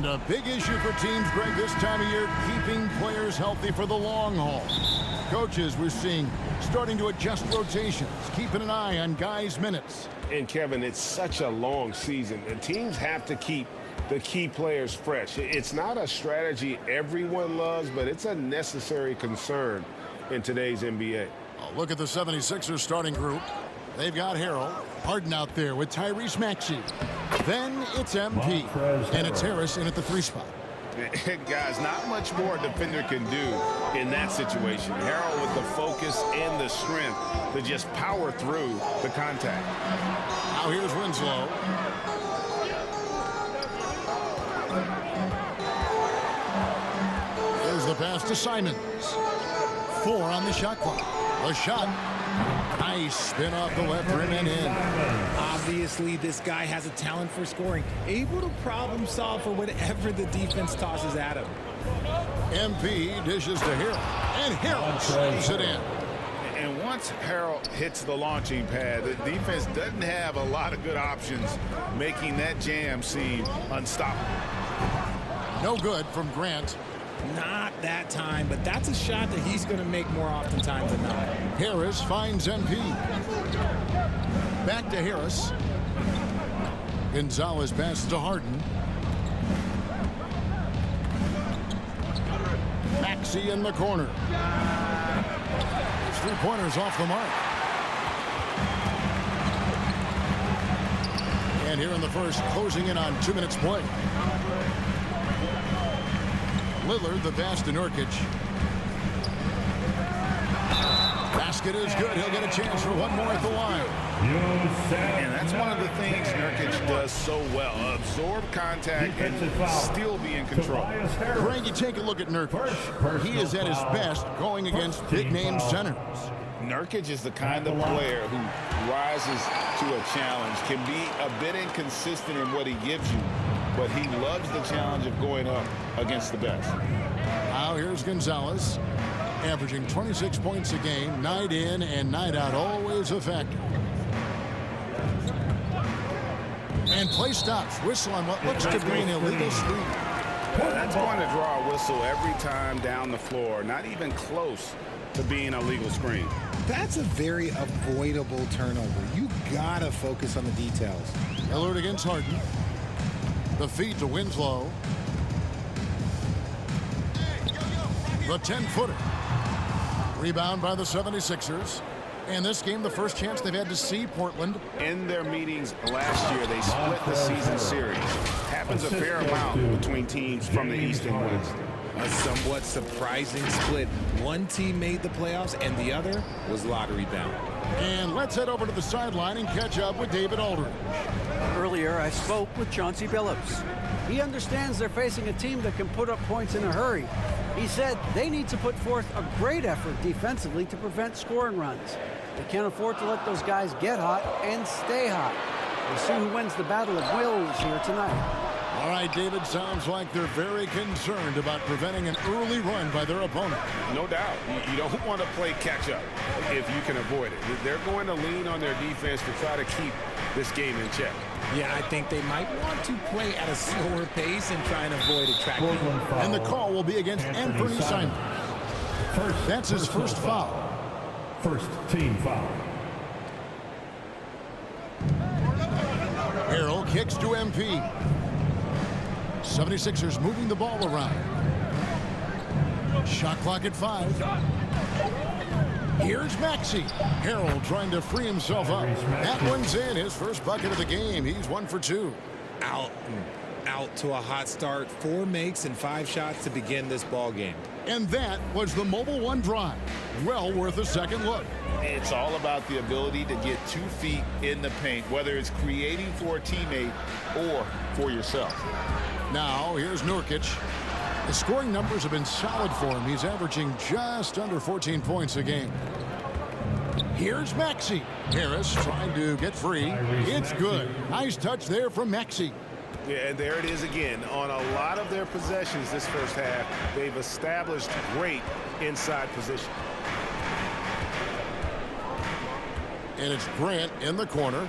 And a big issue for teams, Greg, this time of year, keeping players healthy for the long haul. Coaches, we're seeing, starting to adjust rotations, keeping an eye on guys' minutes. And, Kevin, it's such a long season. The teams have to keep the key players fresh. It's not a strategy everyone loves, but it's a necessary concern in today's NBA. Oh, look at the 76ers starting group. They've got Harrell, Harden out there with Tyrese Maxey. Then it's MP, and it's Harris in at the 3 spot. Guys, not much more a defender can do in that situation. Harrell with the focus and the strength to just power through the contact. Now here's Winslow. Here's the pass to Simons. 4 on the shot clock. The shot. Nice spin off the left rim and in. Obviously, this guy has a talent for scoring. Able to problem solve for whatever the defense tosses at him. MP dishes to Harrell. And Harrell slays it in. And once Harrell hits the launching pad, the defense doesn't have a lot of good options, making that jam seem unstoppable. No good from Grant. Not that time, but that's a shot that he's going to make more oftentimes than not. Harris finds MP. Back to Harris. Gonzalez passes to Harden. Maxey in the corner. His 3-pointers off the mark. And here in the first, closing in on 2 minutes play. Lillard, the pass to Nurkic. Basket is good. He'll get a chance for one more at the line. And that's one of the things Nurkic does so well. Absorb contact and still be in control. Greg, you take a look at Nurkic. He is at his best going against big-name centers. Nurkic is the kind of player who rises to a challenge, can be a bit inconsistent in what he gives you, but he loves the challenge of going up against the best. Now here's Gonzalez, averaging 26 points a game, night in and night out, always a factor. And play stops. Whistle on what looks to be an illegal screen. That's going to draw a whistle every time down the floor, not even close to being a legal screen. That's a very avoidable turnover. You got to focus on the details. Lillard against Harden. The feed to Winslow. The 10-footer. Rebound by the 76ers. And this game, the first chance they've had to see Portland. In their meetings last year, they split the season series. Happens a fair amount between teams from the East and West. A somewhat surprising split. One team made the playoffs and the other was lottery bound. And let's head over to the sideline and catch up with David Aldridge. Earlier, I spoke with Chauncey Billups. He understands they're facing a team that can put up points in a hurry. He said they need to put forth a great effort defensively to prevent scoring runs. They can't afford to let those guys get hot and stay hot. We'll see who wins the battle of wills here tonight. All right, David, sounds like they're very concerned about preventing an early run by their opponent. No doubt. You don't want to play catch-up if you can avoid it. They're going to lean on their defense to try to keep this game in check. Yeah, I think they might want to play at a slower pace and try and avoid a track. And the call will be against Anthony Simons. That's his first foul. First team foul. Harrell kicks to MP. 76ers moving the ball around. Shot clock at 5. Here's Maxey. Harrell trying to free himself up. That one's in. His first bucket of the game. He's 1 for 2. Out to a hot start. 4 makes and 5 shots to begin this ball game. And that was the Mobile One drive. Well worth a second look. It's all about the ability to get 2 feet in the paint, whether it's creating for a teammate or for yourself. Now, here's Nurkic. The scoring numbers have been solid for him. He's averaging just under 14 points a game. Here's Maxey. Harris trying to get free. It's good. Nice touch there from Maxey. Yeah, and there it is again. On a lot of their possessions this first half, they've established great inside position. And it's Grant in the corner.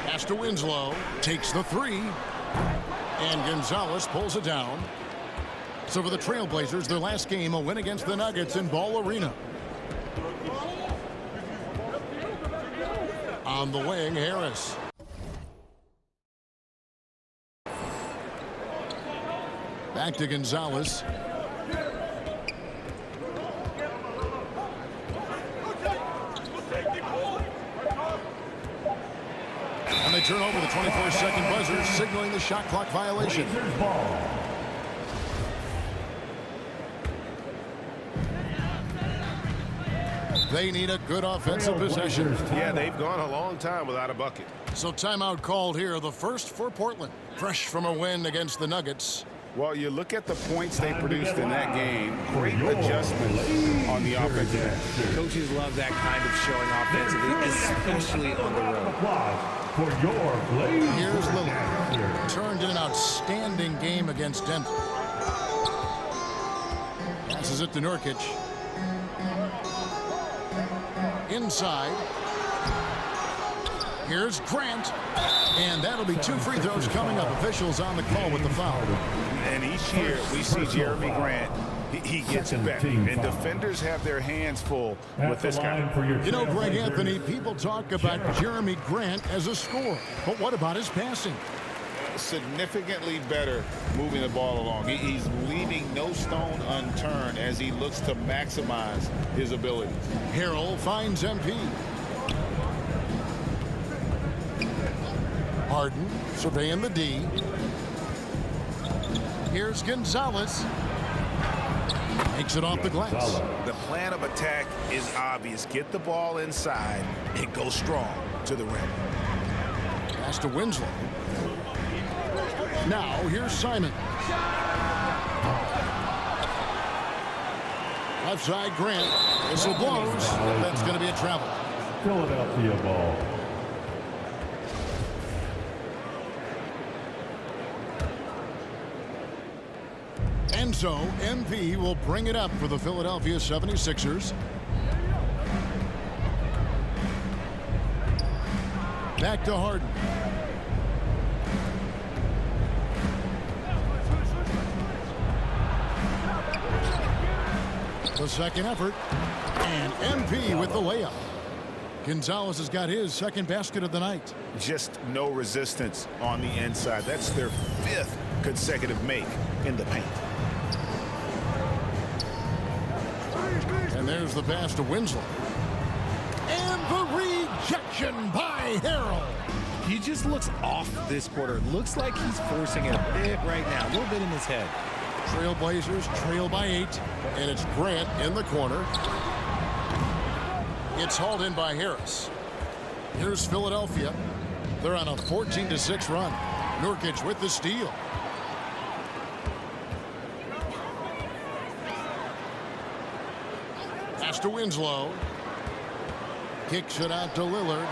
Pass to Winslow. Takes the 3. And Gonzalez pulls it down. So for the Trailblazers, their last game, a win against the Nuggets in Ball Arena. On the wing, Harris. Back to Gonzalez. And they turn over the 24-second buzzer, signaling the shot clock violation. They need a good offensive possession. Yeah, they've gone a long time without a bucket. So timeout called here, the first for Portland. Fresh from a win against the Nuggets. Well, you look at the points they produced in that game. Great adjustments on the offensive end. Coaches love that kind of showing offensively, especially on the road. For your Blazers. Here's Lillard. Turned in an outstanding game against Denver. Passes it to Nurkic. Inside. Here's Grant. And that'll be 2 free throws coming up. Officials on the call with the foul. And each year we see Jeremy Grant. He gets it back. And defenders have their hands full with this guy. You know, Greg Anthony, people talk about Jeremy Grant as a scorer. But what about his passing? Significantly better moving the ball along. He's leaving no stone unturned as he looks to maximize his abilities. Harrell finds MP. Harden surveying the D. Here's Gonzalez. Makes it off the glass. The plan of attack is obvious. Get the ball inside and go strong to the rim. Pass to Winslow. Now here's Simon. Left side Grant. Whistle blows. That's going to be a travel. Philadelphia ball. And so MP will bring it up for the Philadelphia 76ers. Back to Harden. The second effort. And MP with the layup. Gonzalez has got his second basket of the night. Just no resistance on the inside. That's their 5th consecutive make in the paint. And there's the pass to Winslow. And the rejection by Harrell. He just looks off this quarter. Looks like he's forcing it a bit right now. A little bit in his head. Trailblazers trail by 8. And it's Grant in the corner. It's hauled in by Harris. Here's Philadelphia. They're on a 14-6 run. Nurkic with the steal. Pass to Winslow. Kicks it out to Lillard.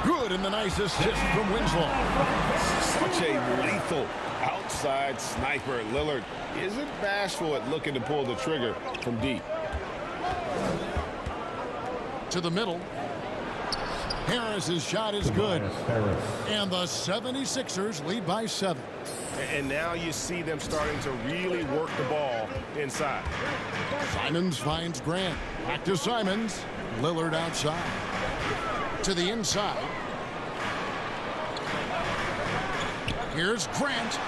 Good, and the nice assist from Winslow. Such a lethal outside sniper. Lillard isn't bashful at looking to pull the trigger from deep. To the middle. Harris's shot is good. And the 76ers lead by 7. And now you see them starting to really work the ball inside. Simons finds Grant. Back to Simons. Lillard outside. To the inside. Here's Grant.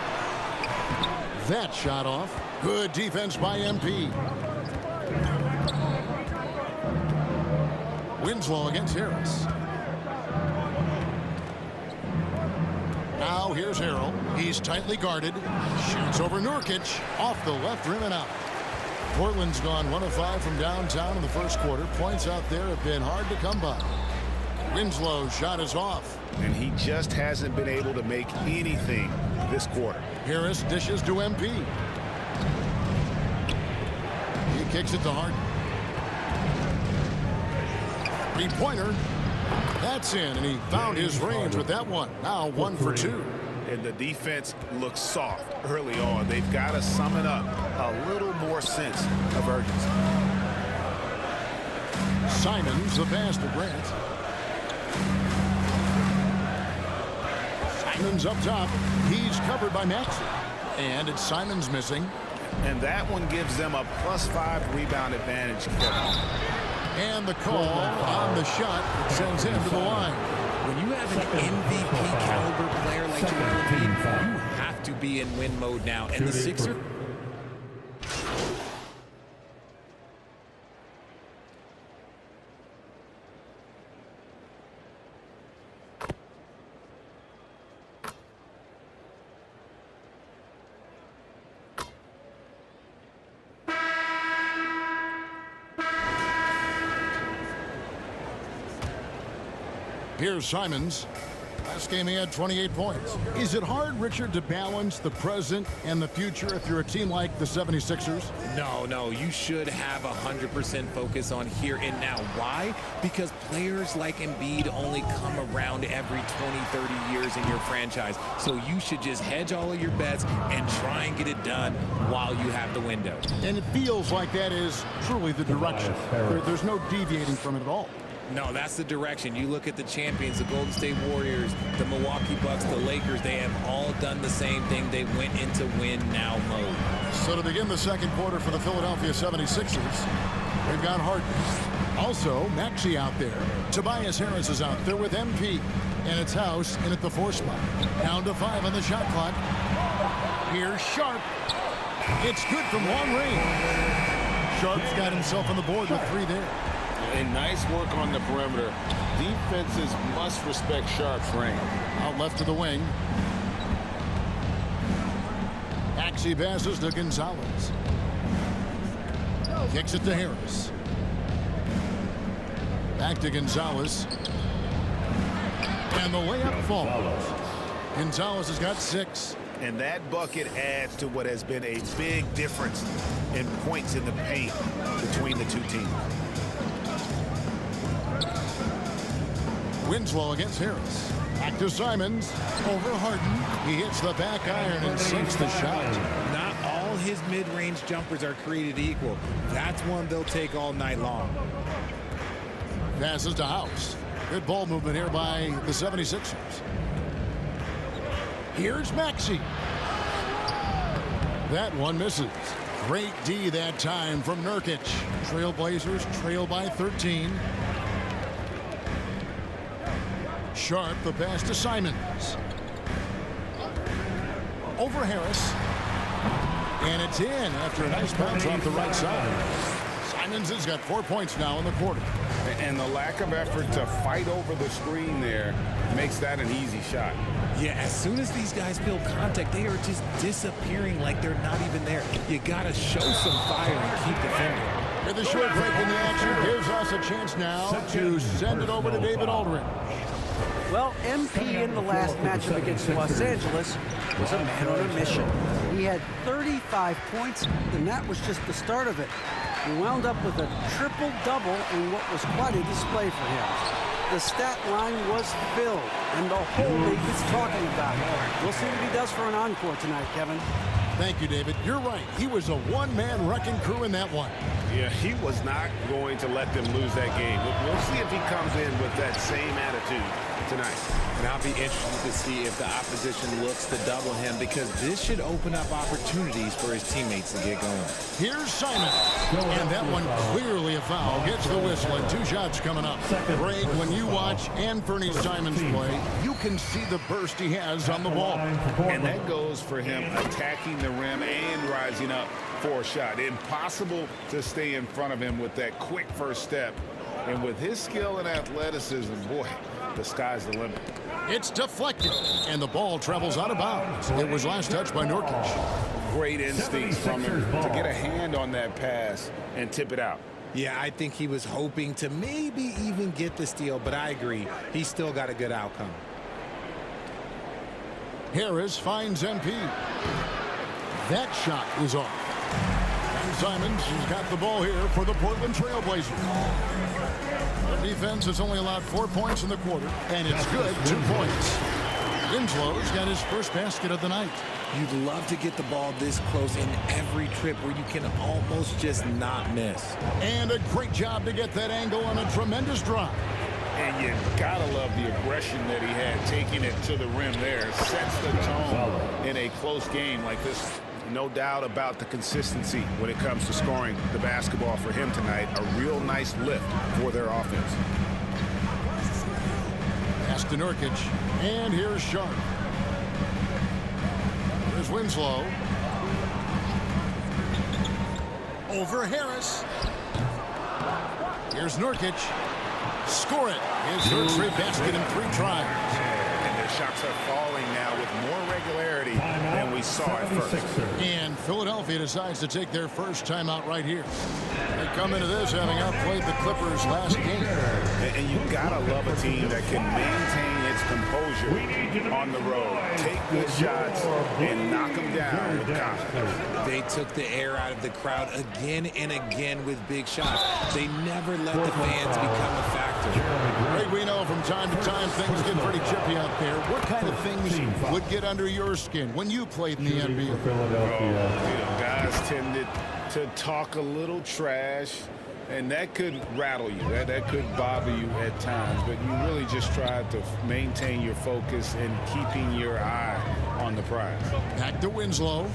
That shot off. Good defense by MP. Winslow against Harris. Now here's Harrell. He's tightly guarded. Shoots over Nurkic. Off the left rim and out. Portland's gone 1 of 5 from downtown in the first quarter. Points out there have been hard to come by. Winslow's shot is off. And he just hasn't been able to make anything this quarter. Harris dishes to MP. He kicks it to Harden. Three-pointer. That's in, and he found his range with that one. Now 1 for 2. And the defense looks soft early on. They've got to summon up a little more sense of urgency. Simons, the pass to Grant. Simons up top. He's covered by Maxey. And it's Simons missing. And that one gives them a +5 rebound advantage, Kevin. And the call on the shot sends him to the line. When you have an MVP caliber player like Joel Embiid, you have to be in win mode now. And the Sixers... Here's Simons. Last game he had 28 points. Is it hard, Richard, to balance the present and the future if you're a team like the 76ers? No, you should have 100% focus on here and now. Why? Because players like Embiid only come around every 20, 30 years in your franchise. So you should just hedge all of your bets and try and get it done while you have the window. And it feels like that is truly the direction. There's no deviating from it at all. No, that's the direction. You look at the champions, the Golden State Warriors, the Milwaukee Bucks, the Lakers, they have all done the same thing. They went into win-now mode. So to begin the second quarter for the Philadelphia 76ers, they've got Harden. Also, Maxey out there. Tobias Harris is out there with MP. And it's House in at the 4 spot. Down to 5 on the shot clock. Here's Sharp. It's good from long range. Sharp's got himself on the board with 3 there. And nice work on the perimeter. Defenses must respect Sharp's range. Out left to the wing. Maxey passes to Gonzalez. Kicks it to Harris. Back to Gonzalez. And the layup falls. Gonzalez has got 6. And that bucket adds to what has been a big difference in points in the paint between the two teams. Winslow against Harris. Back to Simons. Over Harden. He hits the back iron and sinks the shot. Not all his mid-range jumpers are created equal. That's one they'll take all night long. Passes to House. Good ball movement here by the 76ers. Here's Maxey. That one misses. Great D that time from Nurkic. Trailblazers trail by 13. Sharp, the pass to Simons. Over Harris. And it's in after a nice bounce off the right side. Simons has got 4 points now in the quarter. And the lack of effort to fight over the screen there makes that an easy shot. Yeah, as soon as these guys feel contact, they are just disappearing like they're not even there. You got to show some fire and keep defending. With a short break in the action, gives us a chance now to send it over to David Aldridge. Well, MP in the last matchup against Los Angeles was a man on a mission. He had 35 points, and that was just the start of it. He wound up with a triple-double in what was quite a display for him. The stat line was filled, and the whole league is talking about it. We'll see what he does for an encore tonight, Kevin. Thank you, David. You're right. He was a one-man wrecking crew in that one. Yeah, he was not going to let them lose that game. We'll see if he comes in with that same attitude tonight. And I'll be interested to see if the opposition looks to double him, because this should open up opportunities for his teammates to get going. Here's Simon. And that one clearly a foul. Gets the whistle and 2 shots coming up. Greg, when you watch Anthony Simons play, you can see the burst he has on the ball. And that goes for him attacking the rim and rising up for a shot. Impossible to stay in front of him with that quick first step. And with his skill and athleticism, boy, the sky's the limit. It's deflected, and the ball travels out of bounds. It was last touched by Nurkic. Great instincts from him to get a hand on that pass and tip it out. Yeah, I think he was hoping to maybe even get the steal, but I agree. He still got a good outcome. Harris finds MP. That shot was off. And Simons has got the ball here for the Portland Trailblazers. The defense has only allowed 4 points in the quarter, and it's good, 2 points. Winslow's got his first basket of the night. You'd love to get the ball this close in every trip where you can almost just not miss. And a great job to get that angle on a tremendous drive. And you gotta love the aggression that he had, taking it to the rim there. Sets the tone in a close game like this. No doubt about the consistency when it comes to scoring the basketball for him tonight. A real nice lift for their offense. Pass to Nurkic. And here's Sharp. Here's Winslow. Over Harris. Here's Nurkic. Score it. His third straight basket in 3 tries. And their shots are falling now with more regularity than we saw at first. And Philadelphia decides to take their first timeout right here. They come into this having outplayed the Clippers last game. And you gotta love a team that can maintain its composure on the road. Take good shots and knock them down with confidence. They took the air out of the crowd again and again with big shots. They never let the fans become a factor. Greg, we know from time to time things get pretty chippy out there. What kind of things would get under your skin when you played in the NBA? Guys tended to talk a little trash, and that could rattle you. That could bother you at times, but you really just try to maintain your focus and keeping your eye on the prize. Back to Winslow.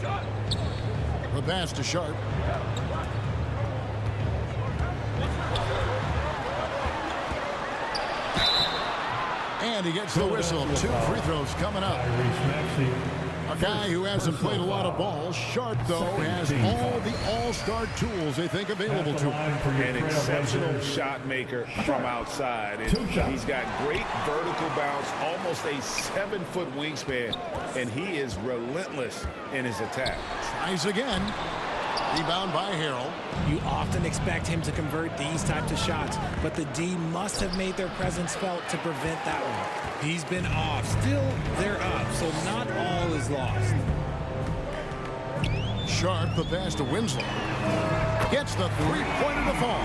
The pass to Sharp. And he gets the whistle. 2 free throws coming up. A guy who hasn't played a lot of ball. Sharp, though, has all the all-star tools they think available to him. An exceptional shot maker from outside. And he's got great vertical bounce, almost a 7-foot wingspan, and he is relentless in his attack. Tries again. Rebound by Harrell. You often expect him to convert these types of shots, but the D must have made their presence felt to prevent that one. He's been off. Still, they're up, so not all is lost. Sharp, the pass to Winslow. Gets the three-pointer to fall.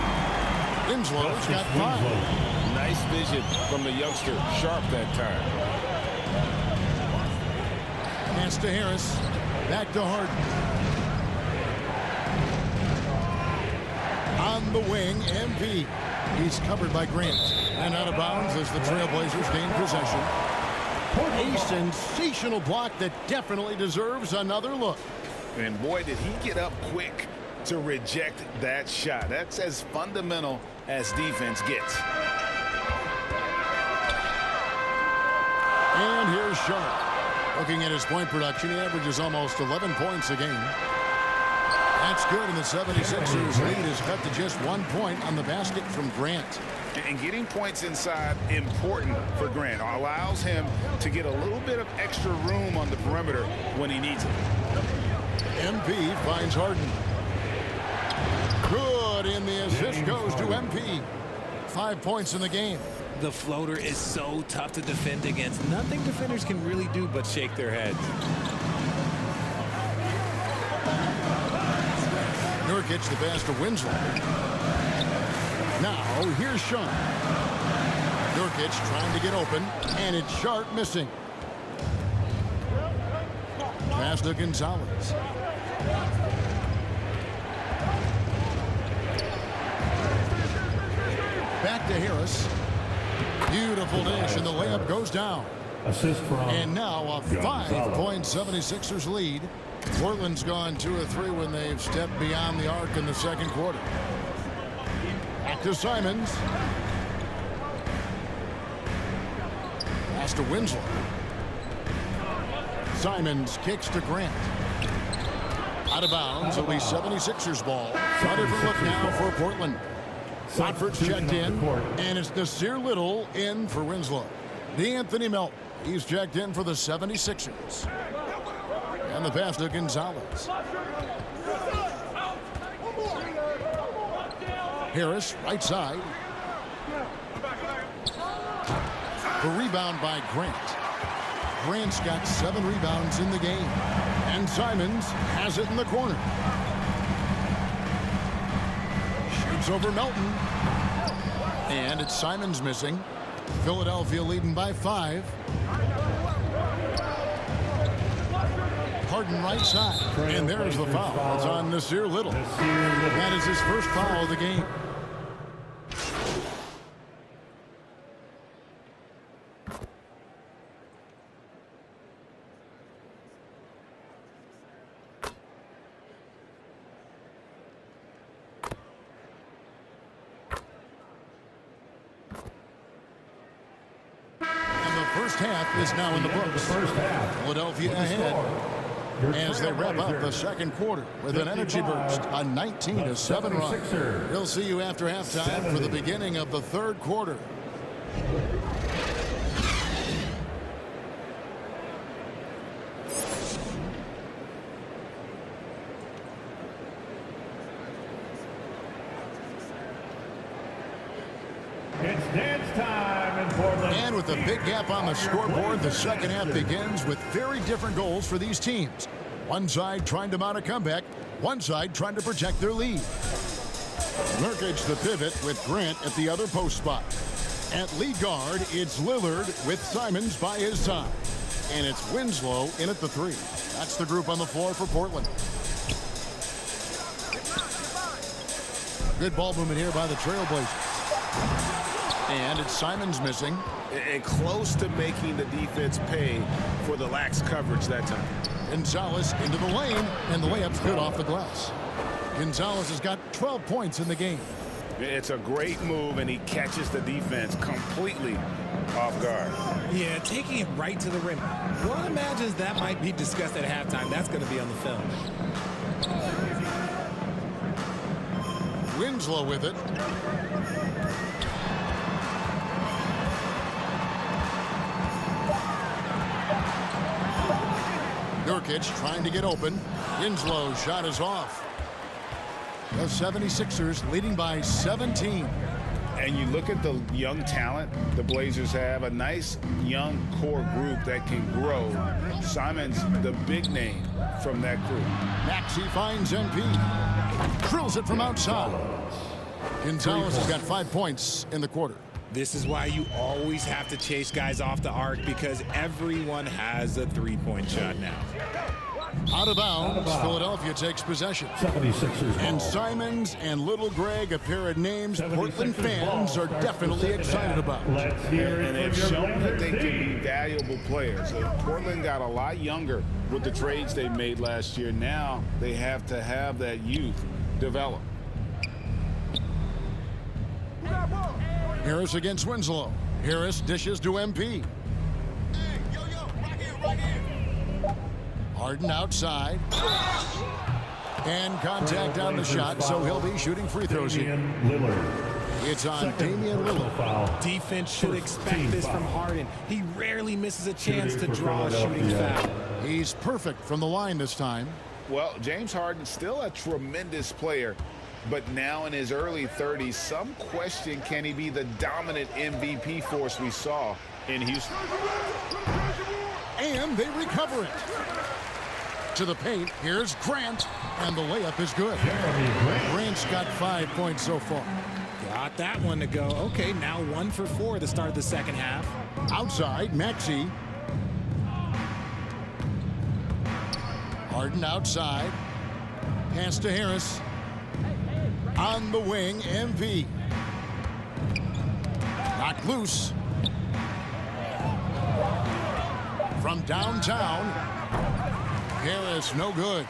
Winslow's got 5. Nice vision from the youngster, Sharp, that time. Pass to Harris. Back to Harden. On the wing, MP. He's covered by Grant. And out of bounds as the Trailblazers gain possession. A sensational block that definitely deserves another look. And boy, did he get up quick to reject that shot. That's as fundamental as defense gets. And here's Sharp. Looking at his point production, he averages almost 11 points a game. That's good, and the 76ers lead is cut to just 1 point on the basket from Grant. And getting points inside important for Grant. Allows him to get a little bit of extra room on the perimeter when he needs it. MP finds Harden. Good, and the assist goes to MP. 5 points in the game. The floater is so tough to defend against. Nothing defenders can really do but shake their heads. Nurkic, the pass to Winslow. Now, here's Sean. Nurkic trying to get open, and it's Sharp missing. Pass to Gonzalez. Back to Harris. Beautiful dish, and the layup goes down. Assist from And now a 5-point 76ers lead. Portland's gone 2 of 3 when they've stepped beyond the arc in the second quarter. Back to Simons. Pass to Winslow. Simons kicks to Grant. Out of bounds. It'll be 76ers ball. A different look now for Portland. Watford's checked in, and it's Nasir Little in for Winslow. DeAnthony Melton. He's checked in for the 76ers. And the pass to Gonzalez. Harris, right side. The rebound by Grant. Grant's got 7 rebounds in the game. And Simons has it in the corner. Shoots over Melton. And it's Simons missing. Philadelphia leading by 5. Harden right side. And there's the foul. It's on Nasir Little. That is his first foul of the game. first half is now in the books. Philadelphia ahead as they wrap up the second quarter with an energy burst, a 19-7 run. We'll see you after halftime for the beginning of the third quarter. It's dance time in Portland. And with a big gap on the scoreboard, the second half begins with very different goals for these teams. One side trying to mount a comeback, one side trying to protect their lead. Nurkic the pivot with Grant at the other post spot. At lead guard, it's Lillard with Simons by his side. And it's Winslow in at the 3. That's the group on the floor for Portland. Good ball movement here by the Trailblazers. And it's Simons missing. And close to making the defense pay for the lax coverage that time. Gonzalez into the lane, and the layup's good off the glass. Gonzalez has got 12 points in the game. It's a great move, and he catches the defense completely off guard. Yeah, taking it right to the rim. One imagines that might be discussed at halftime. That's going to be on the film. Winslow with it. Nurkic trying to get open. Winslow's shot is off. The 76ers leading by 17. And you look at the young talent the Blazers have, a nice young core group that can grow. Simons, the big name from that group. Maxey finds MP. Drills it from outside. Gonzalez has got 5 points in the quarter. This is why you always have to chase guys off the arc, because everyone has a three-point shot now. Out of bounds, Philadelphia takes possession. 76ers. And Simons and Little Greg, a pair of names Portland fans are definitely excited about. Let's hear And it they've from your shown that they Blazers can be team. valuable players. Portland got a lot younger with the trades they made last year. Now they have to have that youth develop. Harris against Winslow. Harris dishes to MP. Harden outside. And contact on the shot, so he'll be shooting free throws here. Damian Lillard. It's on Second Damian personal Lillard. foul. Defense should First expect team this from foul. Harden. He rarely misses a chance to Shooting for draw a shooting Philadelphia. foul. He's perfect from the line this time. Well, James Harden still a tremendous player, but now in his early 30s, some question, can he be the dominant MVP force we saw in Houston? And they recover it. To the paint, here's Grant, and the layup is good. Jeremy Grant. Grant's got 5 points so far. Got that one to go. Okay, now 1 for 4 to start the second half. Outside, Maxey. Harden outside. Pass to Harris. On the wing, MV. Knocked loose. From downtown. Harris, no good.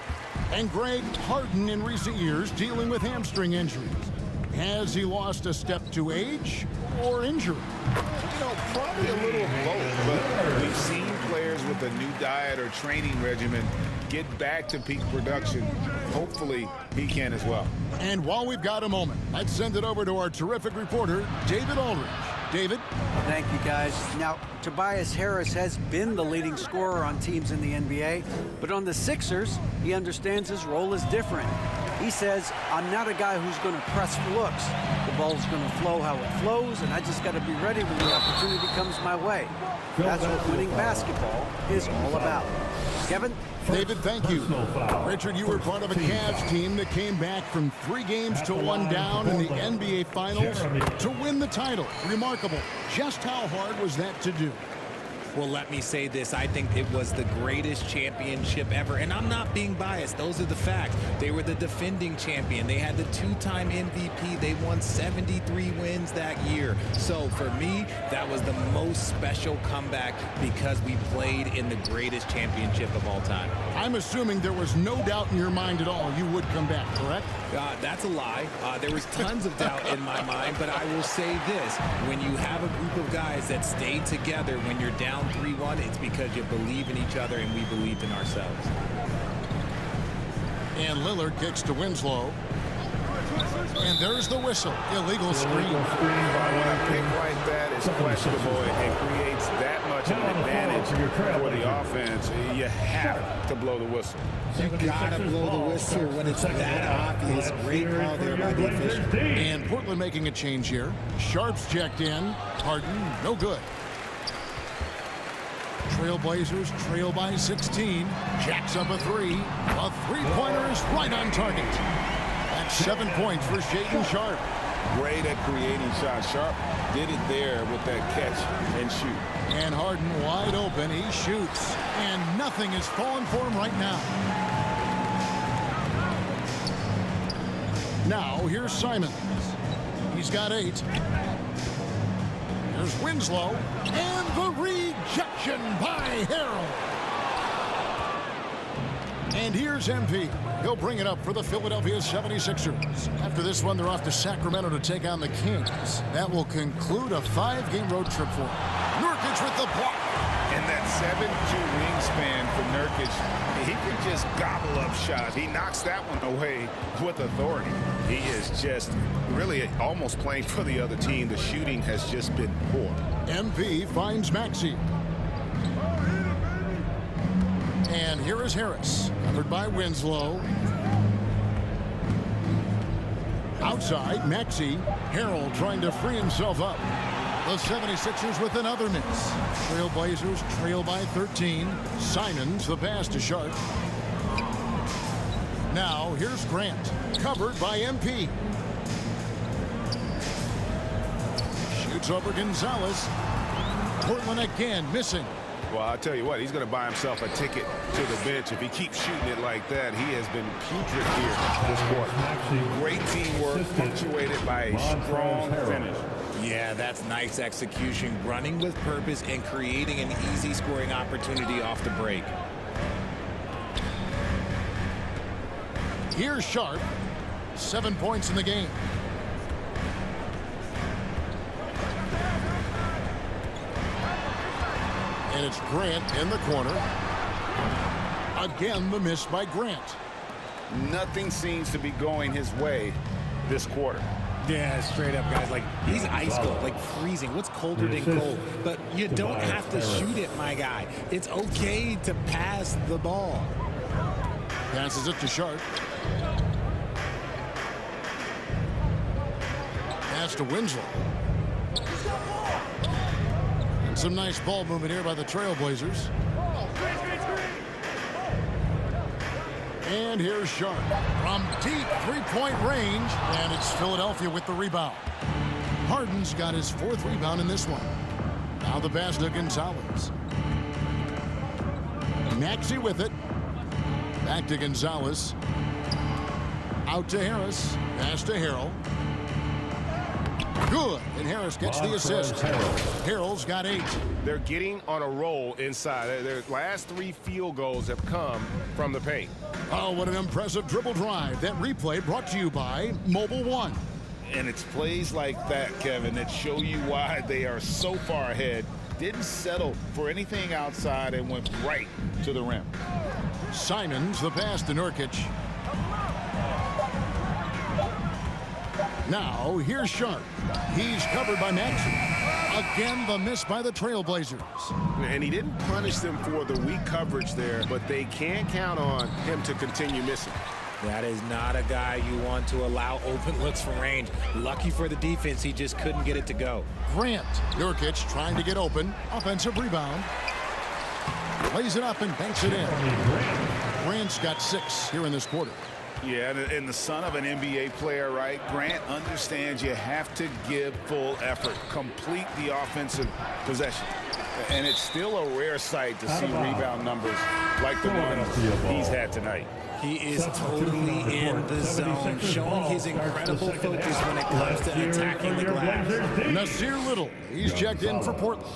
And Greg Harden in recent years dealing with hamstring injuries. Has he lost a step to age or injury? You know, probably a little of both, but we've seen players with a new diet or training regimen get back to peak production. Hopefully, he can as well. And while we've got a moment, let's send it over to our terrific reporter, David Aldridge. David? Thank you, guys. Now, Tobias Harris has been the leading scorer on teams in the NBA, but on the Sixers, he understands his role is different. He says, I'm not a guy who's going to press for looks. The ball's going to flow how it flows, and I just got to be ready when the opportunity comes my way. That's what winning basketball is all about. Kevin? David, thank you. Personal foul. Richard, you were part of a Team Cavs foul. team that came back from 3 games to 1 down in the NBA Finals to win the title. Remarkable. Just how hard was that to do? Well, let me say this. I think it was the greatest championship ever. And I'm not being biased. Those are the facts. They were the defending champion. They had the 2-time MVP. They won 73 wins that year. So for me, that was the most special comeback because we played in the greatest championship of all time. I'm assuming there was no doubt in your mind at all you would come back, correct? That's a lie. There was tons of doubt in my mind, but I will say this. When you have a group of guys that stay together when you're down down 3-1, it's because you believe in each other and we believed in ourselves. And Lillard kicks to Winslow. And there's the whistle. Illegal screen. A kick like that is questionable. It creates that much of an advantage for the offense. You have to blow the whistle. You gotta blow the whistle when it's that obvious. Great call there by the official. And Portland making a change here. Sharp's checked in. Harden, no good. Trailblazers trail by 16. Jacks up a three. A three-pointer is right on target. That's 7 points for Shaedon Sharpe. Great at creating shots. Sharpe did it there with that catch and shoot. And Harden wide open. He shoots. And nothing is falling for him right now. Now, here's Simons. He's got 8. There's Winslow. And the rejection by Harrell. And here's MP. He'll bring it up for the Philadelphia 76ers. After this one, they're off to Sacramento to take on the Kings. That will conclude a 5-game road trip for them. Nurkic with the block. And that 7'2" wingspan for Nurkic, he can just gobble up shots. He knocks that one away with authority. He is just really almost playing for the other team. The shooting has just been poor. MP finds Maxey. And here is Harris, covered by Winslow. Outside, Maxey. Harrell trying to free himself up. The 76ers with another miss. Trailblazers trail by 13. Simons, the pass to Sharpe. Now, here's Grant, covered by MP. Shoots over Gonzalez. Portland again missing. Well, I'll tell you what, he's going to buy himself a ticket to the bench. If he keeps shooting it like that, he has been putrid here this quarter. Great teamwork punctuated by a strong finish. Yeah, that's nice execution. Running with purpose and creating an easy scoring opportunity off the break. Here's Sharpe. 7 points in the game. And it's Grant in the corner. Again, the miss by Grant. Nothing seems to be going his way this quarter. Yeah, straight up, guys. Like, he's ice cold, like freezing. What's colder than cold? But you don't have to shoot it, my guy. It's okay to pass the ball. Passes it to Sharpe. Pass to Winslow. And some nice ball movement here by the Trailblazers. And here's Sharpe from deep three-point range, and it's Philadelphia with the rebound. Harden's got his 4th rebound in this one. Now the pass to Gonzalez. Maxey with it. Back to Gonzalez. Out to Harris. Pass to Harrell. Good, and Harris gets the assist. Harrell's got 8. They're getting on a roll inside. Their last 3 field goals have come from the paint. Oh, what an impressive dribble drive. That replay brought to you by Mobile One. And it's plays like that, Kevin, that show you why they are so far ahead. Didn't settle for anything outside and went right to the rim. Simons, the pass to Nurkic. Now, here's Sharpe. He's covered by Maxey. Again, the miss by the Trailblazers. And he didn't punish them for the weak coverage there, but they can't count on him to continue missing. That is not a guy you want to allow open looks from range. Lucky for the defense, he just couldn't get it to go. Grant. Nurkic trying to get open. Offensive rebound. Lays it up and banks it in. Grant's got 6 here in this quarter. Yeah, and the son of an NBA player, right? Grant understands you have to give full effort, complete the offensive possession. And it's still a rare sight to see rebound numbers like the ones he's had tonight. He is totally in the zone, showing his incredible focus when it comes to attacking the glass. Nasir Little, he's checked in for Portland.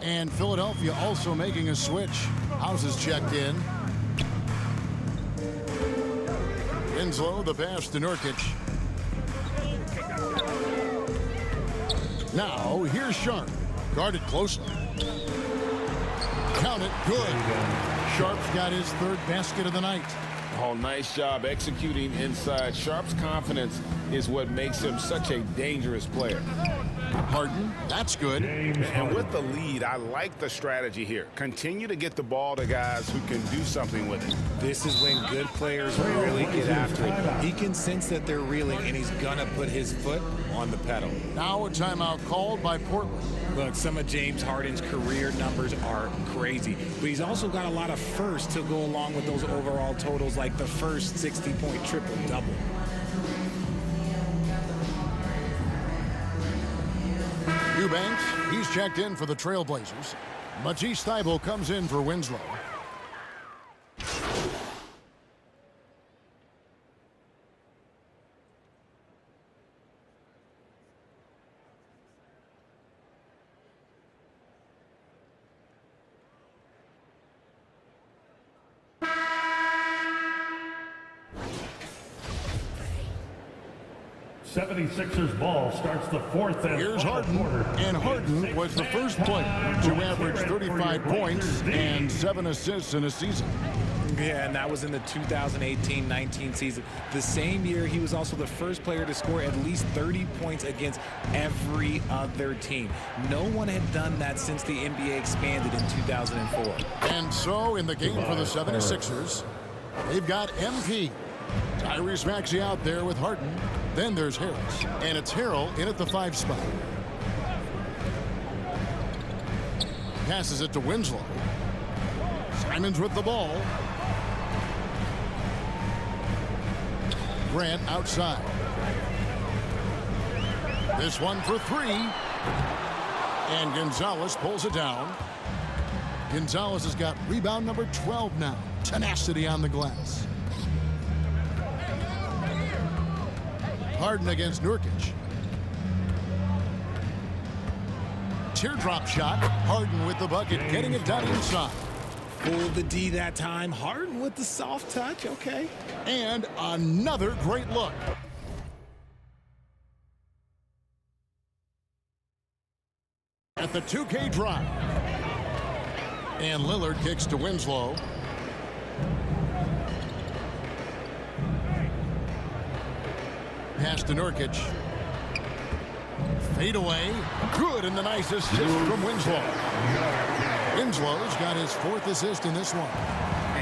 And Philadelphia also making a switch. House is checked in. Winslow, the pass to Nurkic. Now, here's Sharpe. Guarded closely. Count it. Good. Sharp's got his third basket of the night. Oh, nice job executing inside. Sharp's confidence is what makes him such a dangerous player. Harden, that's good. And with the lead, I like the strategy here. Continue to get the ball to guys who can do something with it. This is when good players really get after it. He can sense that they're reeling, and he's going to put his foot on the pedal. Now a timeout called by Portland. Look, some of James Harden's career numbers are crazy, but he's also got a lot of firsts to go along with those overall totals, like the first 60-point triple-double. Eubanks, he's checked in for the Trailblazers. Matisse Thybulle comes in for Winslow. '76ers ball starts the fourth and Here's final Harden, quarter. and Harden was the first player to average 35 points and 7 assists in a season. Yeah, and that was in the 2018-19 season. The same year, he was also the first player to score at least 30 points against every other team. No one had done that since the NBA expanded in 2004. And so, in the game for the 76ers, they've got MP. Tyrese Maxey out there with Harden. Then there's Harris. And it's Harrell in at the 5 spot. Passes it to Winslow. Simons with the ball. Grant outside. This one for 3. And Gonzalez pulls it down. Gonzalez has got rebound number 12 now. Tenacity on the glass. Harden against Nurkic. Teardrop shot. Harden with the bucket, getting it down inside. Fooled the D that time. Harden with the soft touch. Okay. And another great look. At the 2K drive. And Lillard kicks to Winslow. Pass to Nurkic. Fade away. Good, and the nice assist from Winslow. Winslow's got his 4th assist in this one.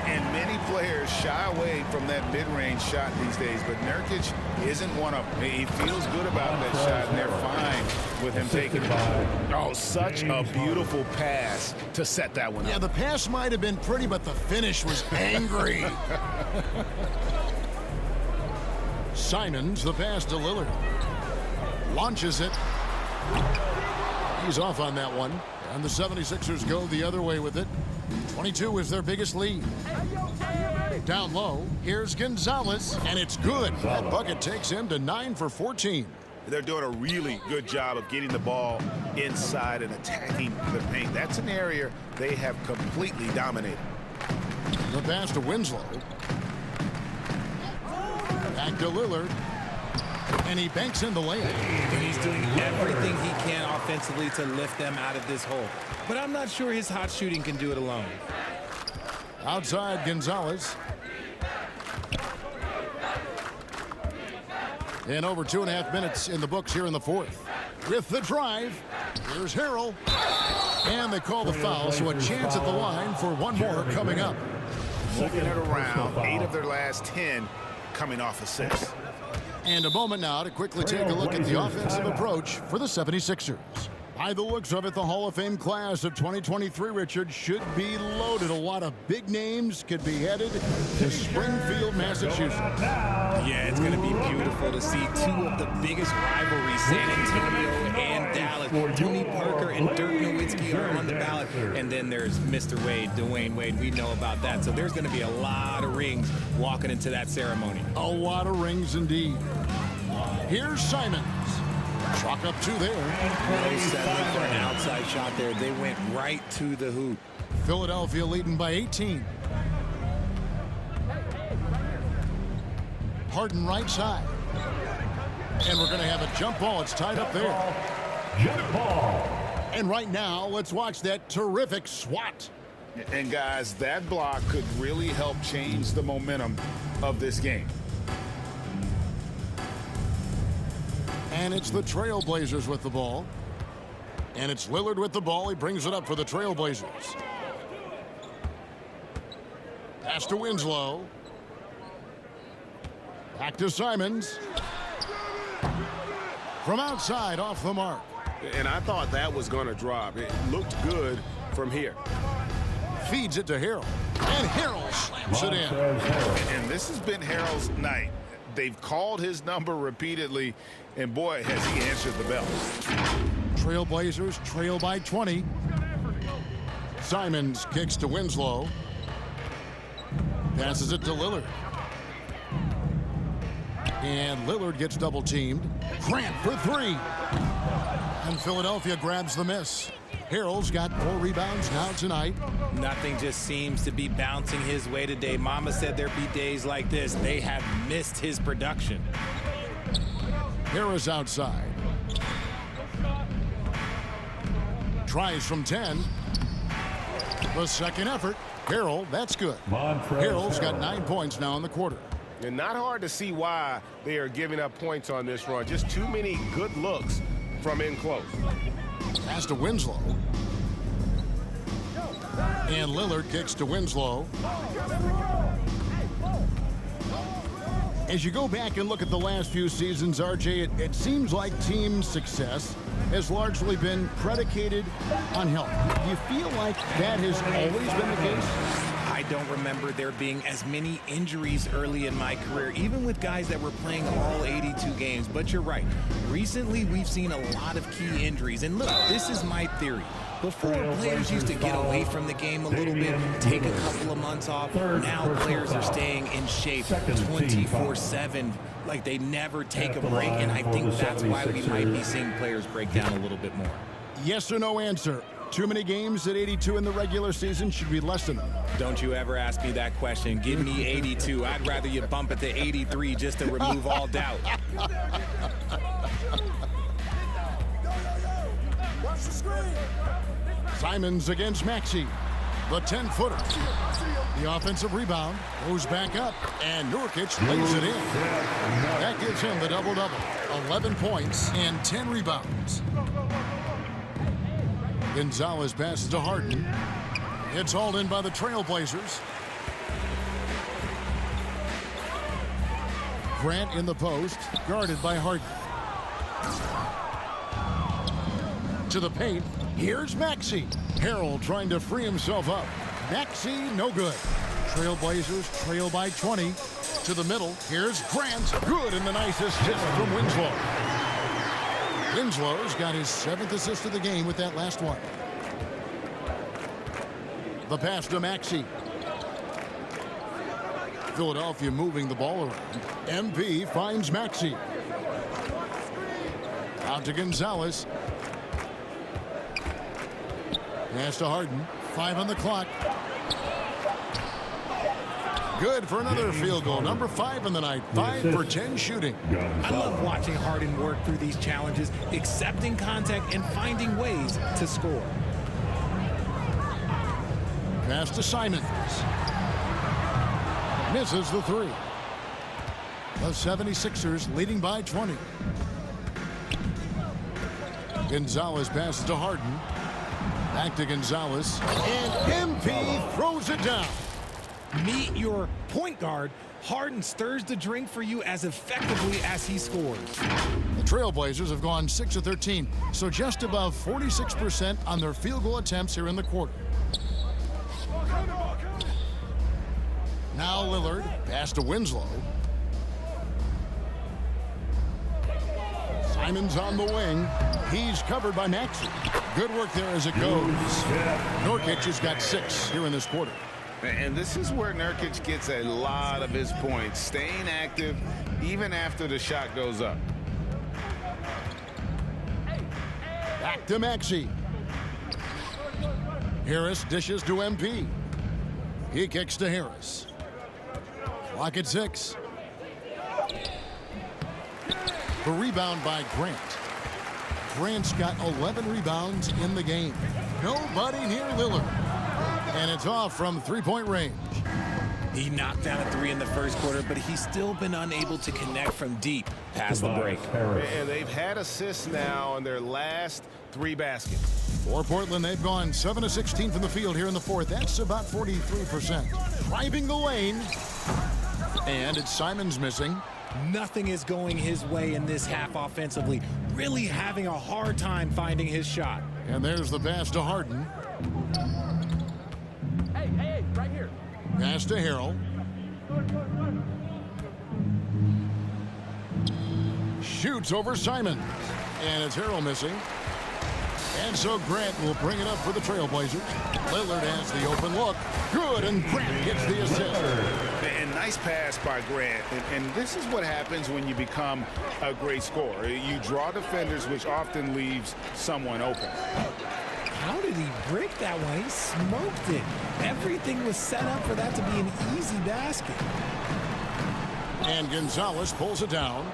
And many players shy away from that mid-range shot these days, but Nurkic isn't one of them. He feels good about that shot, and they're fine with him taking it. Oh, such a beautiful pass to set that one up. Yeah, the pass might have been pretty, but the finish was angry. Simons, the pass to Lillard. Launches it. He's off on that one. And the 76ers go the other way with it. 22 is their biggest lead. Down low, here's Gonzalez, and it's good. That bucket takes him to 9 for 14. They're doing a really good job of getting the ball inside and attacking the paint. That's an area they have completely dominated. The pass to Winslow. Back to Lillard. And he banks in the layup. And he's doing everything he can offensively to lift them out of this hole. But I'm not sure his hot shooting can do it alone. Outside, Gonzalez. And over 2.5 minutes in the books here in the 4th. With the drive, here's Harrell. And they call the foul, so a chance at the line for one more coming up. Moving it around, 8 of their last 10 coming off assists. And a moment now to quickly take a look at the offensive approach for the 76ers. By the looks of it, the Hall of Fame class of 2023, Richard, should be loaded. A lot of big names could be headed to Springfield, Massachusetts. Yeah, it's going to be beautiful to see 2 of the biggest rivalries, San Antonio and Dallas. Tony Parker and Dirk Nowitzki are on the ballot. And then there's Mr. Wade, Dwayne Wade. We know about that. So there's going to be a lot of rings walking into that ceremony. A lot of rings indeed. Here's Simons. Chalk up 2 there. No settling for an outside shot there. They went right to the hoop. Philadelphia leading by 18. Harden right side. And we're going to have a jump ball. It's tied up there. Jump ball. And right now, let's watch that terrific swat. And guys, that block could really help change the momentum of this game. And it's the Trailblazers with the ball. And it's Lillard with the ball. He brings it up for the Trailblazers. Pass to Winslow. Back to Simons. From outside, off the mark. And I thought that was going to drop. It looked good from here. Feeds it to Harrell. And Harrell slams it in. And this has been Harrell's night. They've called his number repeatedly, and boy, has he answered the bell. Trailblazers trail by 20. Simons kicks to Winslow. Passes it to Lillard. And Lillard gets double teamed. Grant for three. And Philadelphia grabs the miss. Harrell's got 4 rebounds now tonight. Nothing just seems to be bouncing his way today. Mama said there'd be days like this. They have missed his production. Harris outside. Tries from 10. The second effort. Harrell, that's good. Harrell's got 9 points now in the quarter. And not hard to see why they are giving up points on this run. Just too many good looks from in close. Pass to Winslow. And Lillard kicks to Winslow. As you go back and look at the last few seasons, RJ, it seems like team success has largely been predicated on health. Do you feel like that has always been the case? I don't remember there being as many injuries early in my career, even with guys that were playing all 82 games. But you're right. Recently, we've seen a lot of key injuries. And look, this is my theory. Before, players used to get away from the game a little bit, take a couple of months off. Now players are staying in shape 24/7, like they never take a break. And I think that's why we might be seeing players break down a little bit more. Yes or no answer. Too many games at 82 in the regular season? Should we lessen them? Don't you ever ask me that question. Give me 82. I'd rather you bump it to 83 just to remove all doubt. Simons against Maxey. The 10-footer. The offensive rebound goes back up, and Nurkic lays it in. That gives him the double-double. 11 points and 10 rebounds. Gonzalez passes to Harden. It's hauled in by the Trailblazers. Grant in the post, guarded by Harden. To the paint, here's Maxey. Harrell trying to free himself up. Maxey, no good. Trailblazers trail by 20. To the middle, here's Grant. Good, and the nice assist from Winslow. Winslow's got his 7th assist of the game with that last one. The pass to Maxey. Philadelphia moving the ball around. MP finds Maxey. Out to Gonzalez. Pass to Harden. 5 on the clock. Good for another field goal. Number 5 in the night. 5 for 10 shooting. I love watching Harden work through these challenges, accepting contact and finding ways to score. Pass to Simons. Misses the 3. The 76ers leading by 20. Gonzalez passes to Harden. Back to Gonzalez. And MP throws it down. Meet your point guard. Harden stirs the drink for you as effectively as he scores. The Trailblazers have gone 6 of 13, so just above 46% on their field goal attempts here in the quarter. Now Lillard, pass to Winslow. Simons on the wing. He's covered by Maxey. Good work there as it goes. Nurkic has got 6 here in this quarter. And this is where Nurkic gets a lot of his points, staying active even after the shot goes up. Back to Maxey. Harris dishes to MP. He kicks to Harris. Clock at 6. The rebound by Grant. Grant's got 11 rebounds in the game. Nobody near Lillard. And it's off from three-point range. He knocked down a three in the first quarter, but he's still been unable to connect from deep past the break. And they've had assists now on their last 3 baskets. For Portland, they've gone 7 of 16 from the field here in the fourth. That's about 43%. Driving the lane. And it's Simons missing. Nothing is going his way in this half offensively. Really having a hard time finding his shot. And there's the pass to Harden. Hey, right here. Pass to Harrell. Shoots over Simons. And it's Harrell missing. And so Grant will bring it up for the Trailblazers. Lillard has the open look. Good, and Grant gets the assist. And nice pass by Grant. And this is what happens when you become a great scorer. You draw defenders, which often leaves someone open. How did he break that one? He smoked it. Everything was set up for that to be an easy basket. And Gonzalez pulls it down.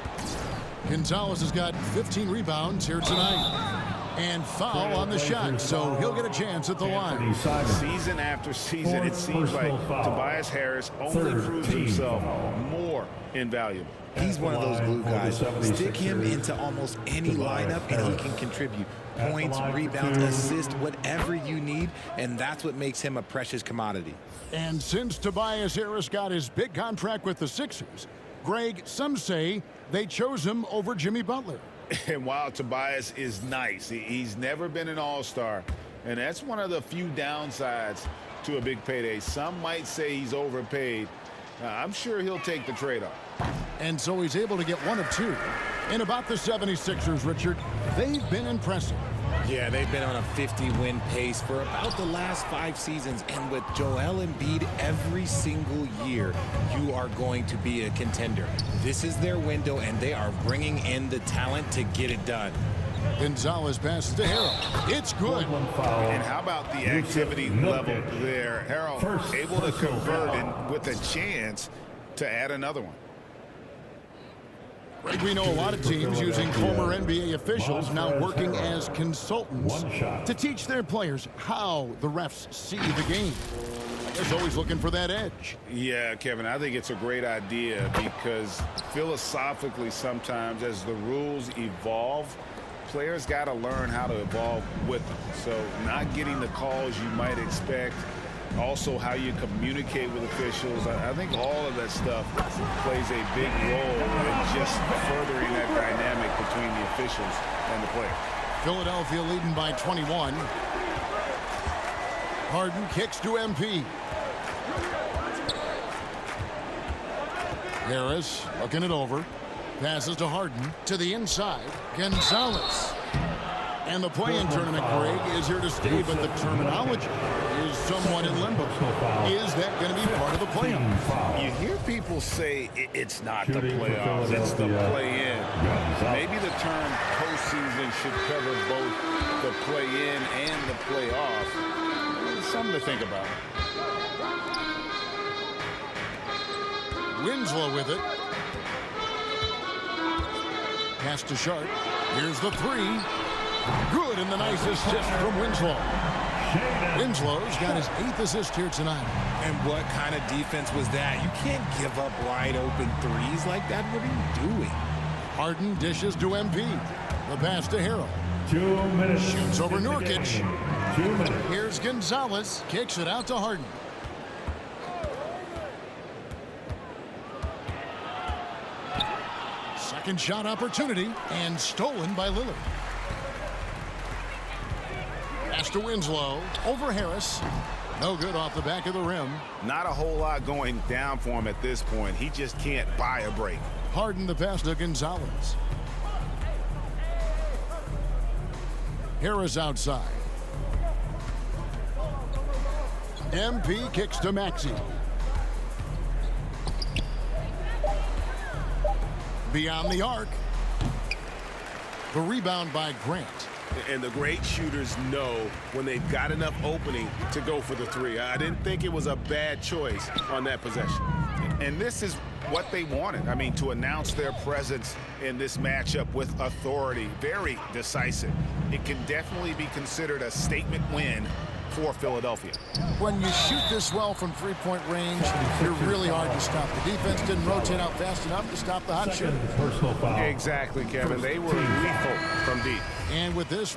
Gonzalez has got 15 rebounds here tonight. And foul on the shot, so he'll get a chance at the line. Season after season, it seems like Tobias Harris only proves himself more invaluable. He's one of those glue guys. Stick him into almost any lineup and he can contribute. Points, rebounds, assists, whatever you need, and that's what makes him a precious commodity. And since Tobias Harris got his big contract with the Sixers, Greg, some say they chose him over Jimmy Butler. And while Tobias is nice, he's never been an all-star, and that's one of the few downsides to a big payday. Some might say he's overpaid. I'm sure he'll take the trade-off. And so he's able to get one of two. And about the 76ers, Richard, they've been impressive. Yeah, they've been on a 50-win pace for about the last 5 seasons. And with Joel Embiid every single year, you are going to be a contender. This is their window, and they are bringing in the talent to get it done. Gonzalez passes to Harrell. It's good. And how about the activity level there? Harrell able to convert and with a chance to add another one. Greg, we know a lot of teams using former NBA officials now working as consultants to teach their players how the refs see the game. They're always looking for that edge. Yeah, Kevin, I think it's a great idea because philosophically sometimes as the rules evolve, players got to learn how to evolve with them. So not getting the calls you might expect, also how you communicate with officials. I think all of that stuff plays a big role in just furthering that dynamic between the officials and the players. Philadelphia leading by 21. Harden kicks to MP. Harris looking it over. Passes to Harden to the inside. Gonzalez. And the play-in tournament, Greg, is here to stay, but the terminology is somewhat in limbo. Is that going to be part of the playoffs? You hear people say it's not the playoffs, it's the play-in. Maybe the term postseason should cover both the play-in and the playoff. Something to think about. Winslow with it. Pass to Sharp. Here's the three. Good, and the nice assist from Winslow. Winslow's got his 8th assist here tonight. And what kind of defense was that? You can't give up wide open threes like that. What are you doing? Harden dishes to MP. The pass to Harrell. 2 minutes. Shoots over Nurkic. 2 minutes. Here's Gonzalez. Kicks it out to Harden. Second shot opportunity and stolen by Lillard. Pass to Winslow. Over Harris. No good off the back of the rim. Not a whole lot going down for him at this point. He just can't buy a break. Harden the pass to Gonzalez. Harris outside. MP kicks to Maxey. Beyond the arc. The rebound by Grant. And the great shooters know when they've got enough opening to go for the three. I didn't think it was a bad choice on that possession. And this is what they wanted. I mean, to announce their presence in this matchup with authority, very decisive. It can definitely be considered a statement win for Philadelphia. When you shoot this well from three-point range, you're really hard to stop. The defense didn't rotate out fast enough to stop the hot shot. Second personal foul. Exactly, Kevin. They were lethal from deep. And with this,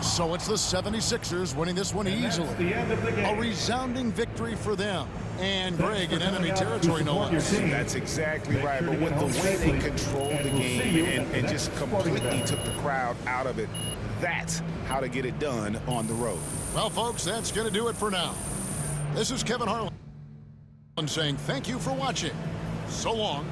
so it's the 76ers winning this one easily. The end of the game. A resounding victory for them. And Greg in enemy territory, no less. That's exactly right. But with the way they controlled the game and just completely took the crowd out of it, that's how to get it done on the road. Well, folks, that's going to do it for now. This is Kevin Harlan saying thank you for watching. So long.